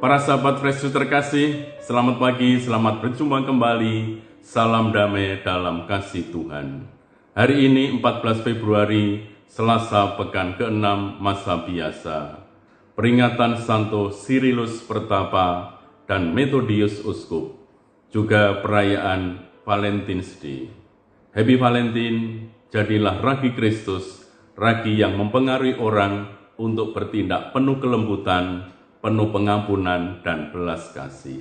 Para sahabat Fresh Juice terkasih, selamat pagi, selamat berjumpa kembali. Salam damai dalam kasih Tuhan. Hari ini 14 Februari, Selasa pekan ke-6 masa biasa. Peringatan Santo Cyrillus Pertapa dan Methodius Uskup. Juga perayaan Valentine's Day. Happy Valentine, jadilah ragi Kristus, ragi yang mempengaruhi orang untuk bertindak penuh kelembutan, penuh pengampunan dan belas kasih.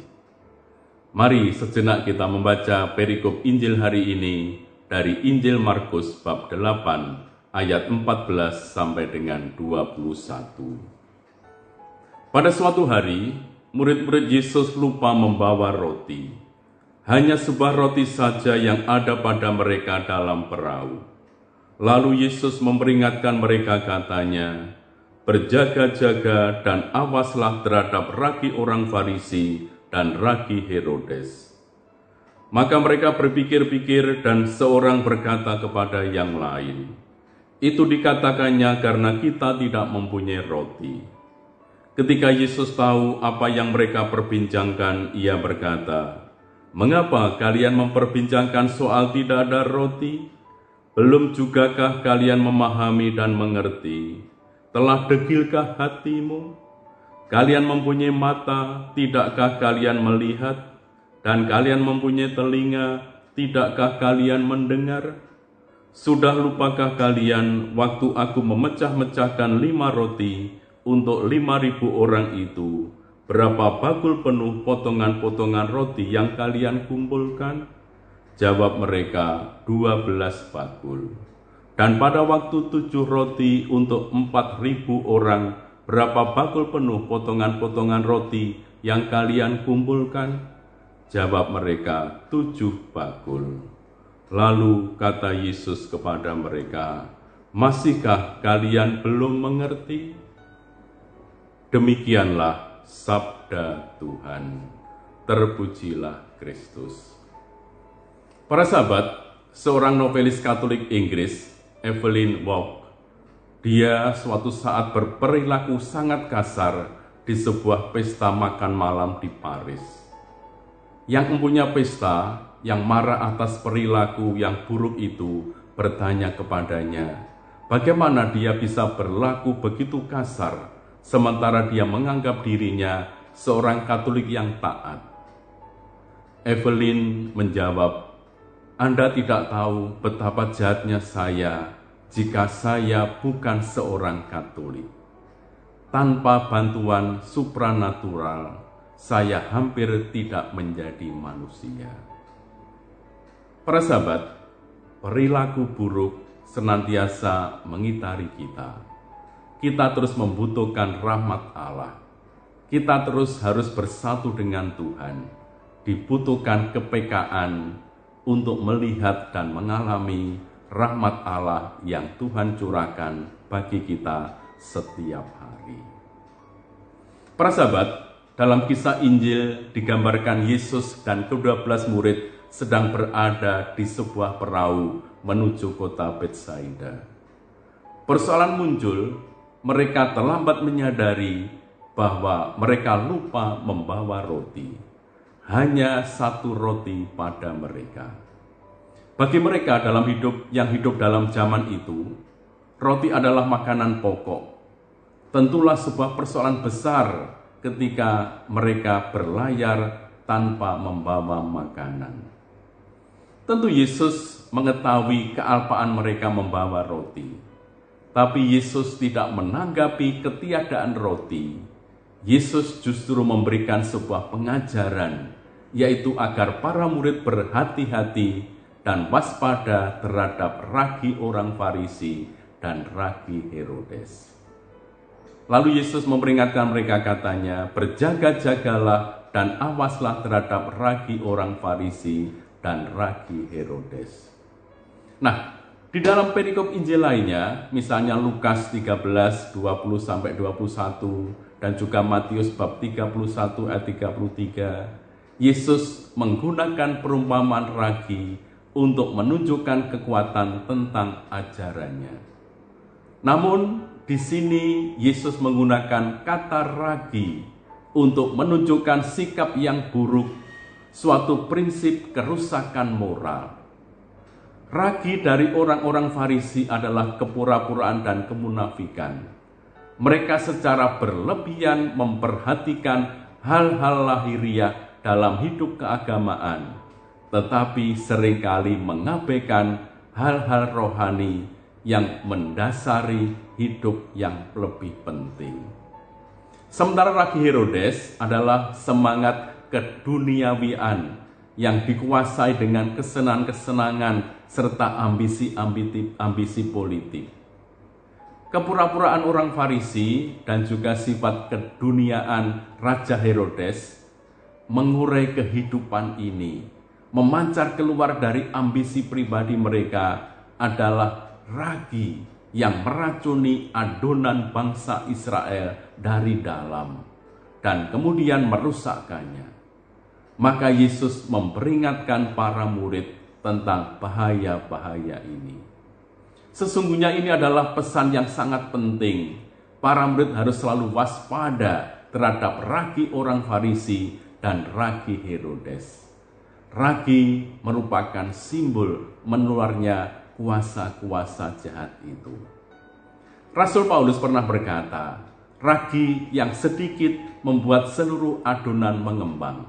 Mari sejenak kita membaca perikop Injil hari ini dari Injil Markus bab 8 ayat 14 sampai dengan 21. Pada suatu hari, murid-murid Yesus lupa membawa roti. Hanya sebuah roti saja yang ada pada mereka dalam perahu. Lalu Yesus memperingatkan mereka, katanya, "Berjaga-jaga dan awaslah terhadap ragi orang Farisi dan ragi Herodes." Maka mereka berpikir-pikir dan seorang berkata kepada yang lain, "Itu dikatakannya karena kita tidak mempunyai roti." Ketika Yesus tahu apa yang mereka perbincangkan, ia berkata, "Mengapa kalian memperbincangkan soal tidak ada roti? Belum jugakah kalian memahami dan mengerti? Telah degilkah hatimu? Kalian mempunyai mata, tidakkah kalian melihat? Dan kalian mempunyai telinga, tidakkah kalian mendengar? Sudah lupakah kalian waktu aku memecah-mecahkan 5 roti untuk 5.000 orang itu, berapa bakul penuh potongan-potongan roti yang kalian kumpulkan?" Jawab mereka, 12 bakul. "Dan pada waktu 7 roti untuk 4.000 orang, berapa bakul penuh potongan-potongan roti yang kalian kumpulkan?" Jawab mereka, 7 bakul. Lalu kata Yesus kepada mereka, "Masihkah kalian belum mengerti?" Demikianlah sabda Tuhan. Terpujilah Kristus. Para sahabat, seorang novelis Katolik Inggris, Evelyn Waugh, dia suatu saat berperilaku sangat kasar di sebuah pesta makan malam di Paris. Yang mempunyai pesta, yang marah atas perilaku yang buruk itu, bertanya kepadanya, bagaimana dia bisa berlaku begitu kasar, sementara dia menganggap dirinya seorang Katolik yang taat. Evelyn menjawab, "Anda tidak tahu betapa jahatnya saya jika saya bukan seorang Katolik. Tanpa bantuan supranatural, saya hampir tidak menjadi manusia." Para sahabat, perilaku buruk senantiasa mengitari kita. Kita terus membutuhkan rahmat Allah. Kita terus harus bersatu dengan Tuhan. Dibutuhkan kepekaan untuk melihat dan mengalami rahmat Allah yang Tuhan curahkan bagi kita setiap hari. Para sahabat, dalam kisah Injil digambarkan Yesus dan ke-12 murid sedang berada di sebuah perahu menuju kota Betsaida. Persoalan muncul, mereka terlambat menyadari bahwa mereka lupa membawa roti. Hanya 1 roti pada mereka. Bagi mereka yang hidup dalam zaman itu, roti adalah makanan pokok. Tentulah sebuah persoalan besar ketika mereka berlayar tanpa membawa makanan. Tentu Yesus mengetahui kealpaan mereka membawa roti. Tapi Yesus tidak menanggapi ketiadaan roti. Yesus justru memberikan sebuah pengajaran, yaitu agar para murid berhati-hati dan waspada terhadap ragi orang Farisi dan ragi Herodes. Lalu Yesus memperingatkan mereka, katanya, "Berjaga-jagalah dan awaslah terhadap ragi orang Farisi dan ragi Herodes." Nah, di dalam perikop Injil lainnya, misalnya Lukas 13, 20-21, dan juga Matius bab 31 ayat 33, Yesus menggunakan perumpamaan ragi untuk menunjukkan kekuatan tentang ajarannya. Namun di sini Yesus menggunakan kata ragi untuk menunjukkan sikap yang buruk, suatu prinsip kerusakan moral. Ragi dari orang-orang Farisi adalah kepura-puraan dan kemunafikan. Mereka secara berlebihan memperhatikan hal-hal lahiriah dalam hidup keagamaan, tetapi seringkali mengabaikan hal-hal rohani yang mendasari hidup yang lebih penting. Sementara ragi Herodes adalah semangat keduniawian yang dikuasai dengan kesenangan-kesenangan serta ambisi politik. Kepura-puraan orang Farisi dan juga sifat keduniaan Raja Herodes mengurai kehidupan ini, memancar keluar dari ambisi pribadi mereka adalah ragi yang meracuni adonan bangsa Israel dari dalam dan kemudian merusakkannya. Maka Yesus memperingatkan para murid tentang bahaya-bahaya ini. Sesungguhnya ini adalah pesan yang sangat penting. Para murid harus selalu waspada terhadap ragi orang Farisi dan ragi Herodes. Ragi merupakan simbol menularnya kuasa-kuasa jahat itu. Rasul Paulus pernah berkata, ragi yang sedikit membuat seluruh adonan mengembang.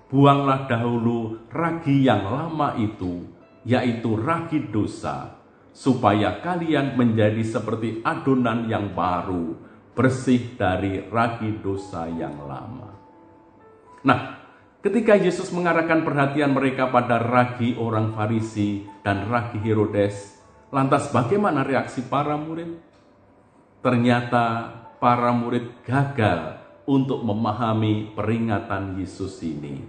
Buanglah dahulu ragi yang lama itu, yaitu ragi dosa, supaya kalian menjadi seperti adonan yang baru, bersih dari ragi dosa yang lama. Nah, ketika Yesus mengarahkan perhatian mereka pada ragi orang Farisi dan ragi Herodes, lantas bagaimana reaksi para murid? Ternyata para murid gagal untuk memahami peringatan Yesus ini.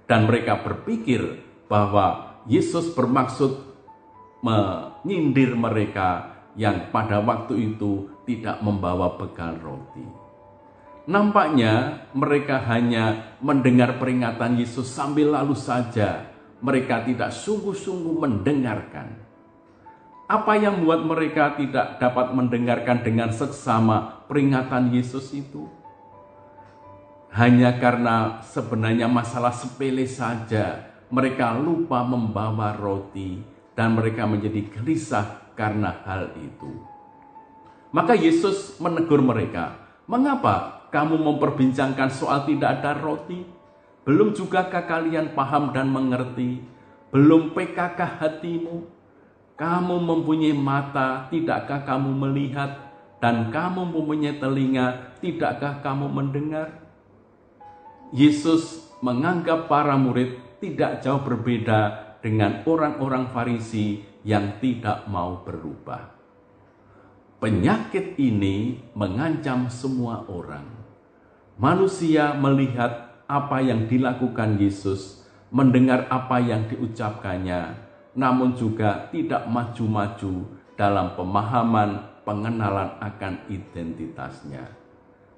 Dan mereka berpikir bahwa Yesus bermaksud menyindir mereka yang pada waktu itu tidak membawa bekal roti. Nampaknya mereka hanya mendengar peringatan Yesus sambil lalu saja. Mereka tidak sungguh-sungguh mendengarkan. Apa yang membuat mereka tidak dapat mendengarkan dengan seksama peringatan Yesus itu? Hanya karena sebenarnya masalah sepele saja. Mereka lupa membawa roti dan mereka menjadi gelisah karena hal itu. Maka Yesus menegur mereka, "Mengapa kamu memperbincangkan soal tidak ada roti? Belum jugakah kalian paham dan mengerti? Belum PKK hatimu? Kamu mempunyai mata, tidakkah kamu melihat? Dan kamu mempunyai telinga, tidakkah kamu mendengar?" Yesus menganggap para murid tidak jauh berbeda dengan orang-orang Farisi yang tidak mau berubah. Penyakit ini mengancam semua orang. Manusia melihat apa yang dilakukan Yesus, mendengar apa yang diucapkannya, namun juga tidak maju-maju dalam pemahaman pengenalan akan identitasnya.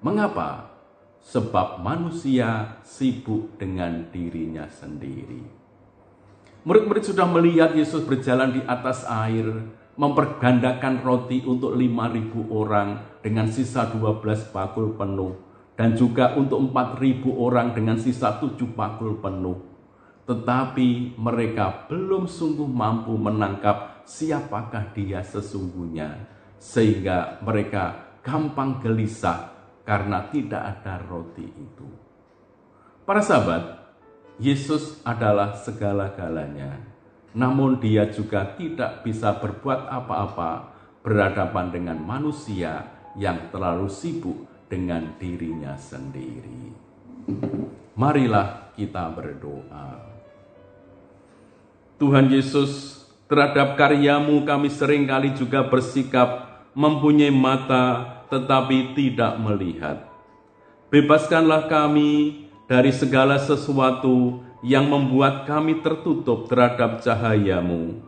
Mengapa? Sebab manusia sibuk dengan dirinya sendiri. Murid-murid sudah melihat Yesus berjalan di atas air, mempergandakan roti untuk 5.000 orang dengan sisa 12 bakul penuh, dan juga untuk 4.000 orang dengan sisa 7 bakul penuh. Tetapi mereka belum sungguh mampu menangkap siapakah dia sesungguhnya, sehingga mereka gampang gelisah karena tidak ada roti itu. Para sahabat, Yesus adalah segala-galanya. Namun dia juga tidak bisa berbuat apa-apa berhadapan dengan manusia yang terlalu sibuk dengan dirinya sendiri. Marilah kita berdoa. Tuhan Yesus, terhadap karyamu kami seringkali juga bersikap mempunyai mata tetapi tidak melihat. Bebaskanlah kami dari segala sesuatu yang membuat kami tertutup terhadap cahayamu,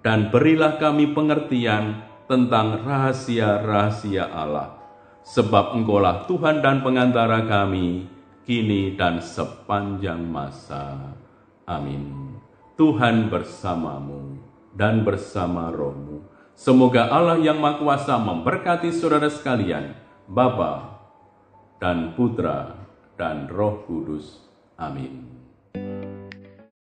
dan berilah kami pengertian tentang rahasia-rahasia Allah. Sebab Engkaulah Tuhan dan pengantara kami, kini dan sepanjang masa. Amin. Tuhan bersamamu dan bersama rohmu. Semoga Allah yang Maha Kuasa memberkati saudara sekalian, Bapa dan Putra dan Roh Kudus. Amin.